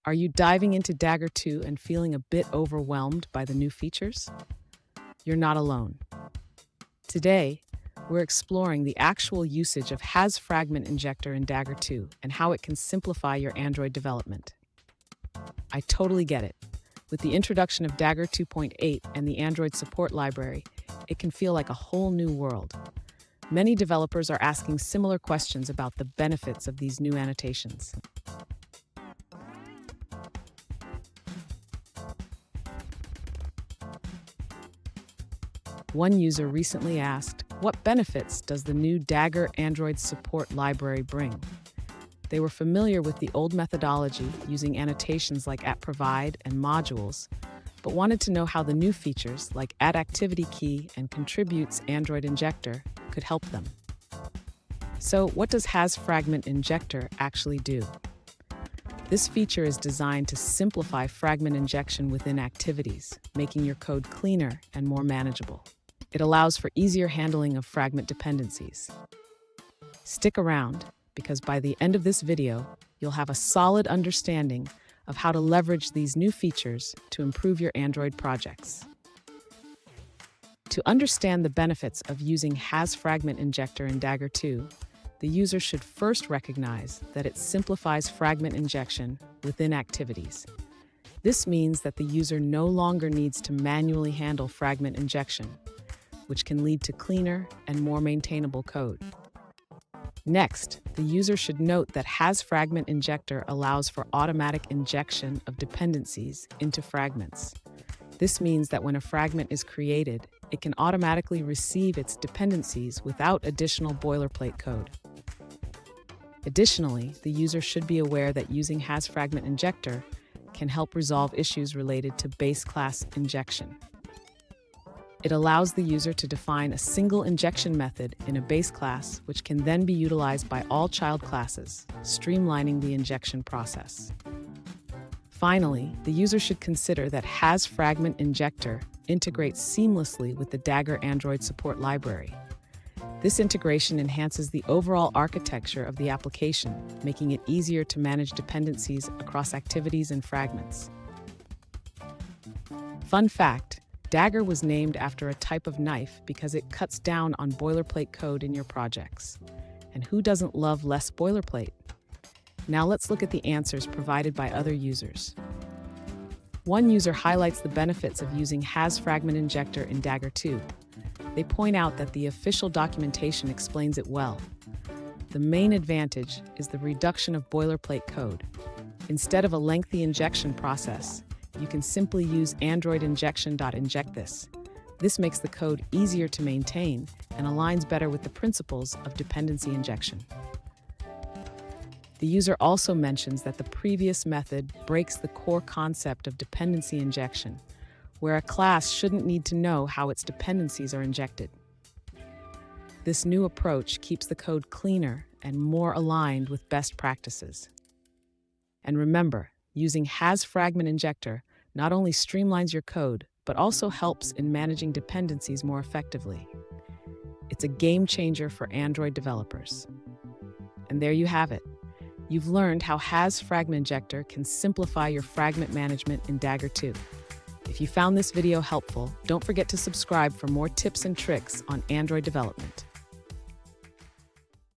Are you diving into Dagger 2 and feeling a bit overwhelmed by the new features? You're not alone. Today, we're exploring the actual usage of HasFragmentInjector in Dagger 2 and how it can simplify your Android development. I totally get it. With the introduction of Dagger 2.8 and the Android support library, it can feel like a whole new world. Many developers are asking similar questions about the benefits of these new annotations. One user recently asked, what benefits does the new Dagger Android support library bring? They were familiar with the old methodology using annotations like @provide and modules, but wanted to know how the new features like @ActivityKey and contributes Android Injector could help them. So what does HasFragmentInjector actually do? This feature is designed to simplify fragment injection within activities, making your code cleaner and more manageable. It allows for easier handling of fragment dependencies. Stick around, because by the end of this video, you'll have a solid understanding of how to leverage these new features to improve your Android projects. To understand the benefits of using HasFragmentInjector in Dagger 2, the user should first recognize that it simplifies fragment injection within activities. This means that the user no longer needs to manually handle fragment injection, which can lead to cleaner and more maintainable code. Next, the user should note that HasFragmentInjector allows for automatic injection of dependencies into fragments. This means that when a fragment is created, it can automatically receive its dependencies without additional boilerplate code. Additionally, the user should be aware that using HasFragmentInjector can help resolve issues related to base class injection. It allows the user to define a single injection method in a base class, which can then be utilized by all child classes, streamlining the injection process. Finally, the user should consider that HasFragmentInjector integrates seamlessly with the Dagger Android support library. This integration enhances the overall architecture of the application, making it easier to manage dependencies across activities and fragments. Fun fact: Dagger was named after a type of knife because it cuts down on boilerplate code in your projects. And who doesn't love less boilerplate? Now let's look at the answers provided by other users. One user highlights the benefits of using HasFragmentInjector in Dagger 2. They point out that the official documentation explains it well. The main advantage is the reduction of boilerplate code. Instead of a lengthy injection process, you can simply use Android injection.inject this. This makes the code easier to maintain and aligns better with the principles of dependency injection. The user also mentions that the previous method breaks the core concept of dependency injection, where a class shouldn't need to know how its dependencies are injected. This new approach keeps the code cleaner and more aligned with best practices. And remember, using HasFragmentInjector not only streamlines your code, but also helps in managing dependencies more effectively. It's a game changer for Android developers. And there you have it. You've learned how HasFragmentInjector can simplify your fragment management in Dagger 2. If you found this video helpful, don't forget to subscribe for more tips and tricks on Android development.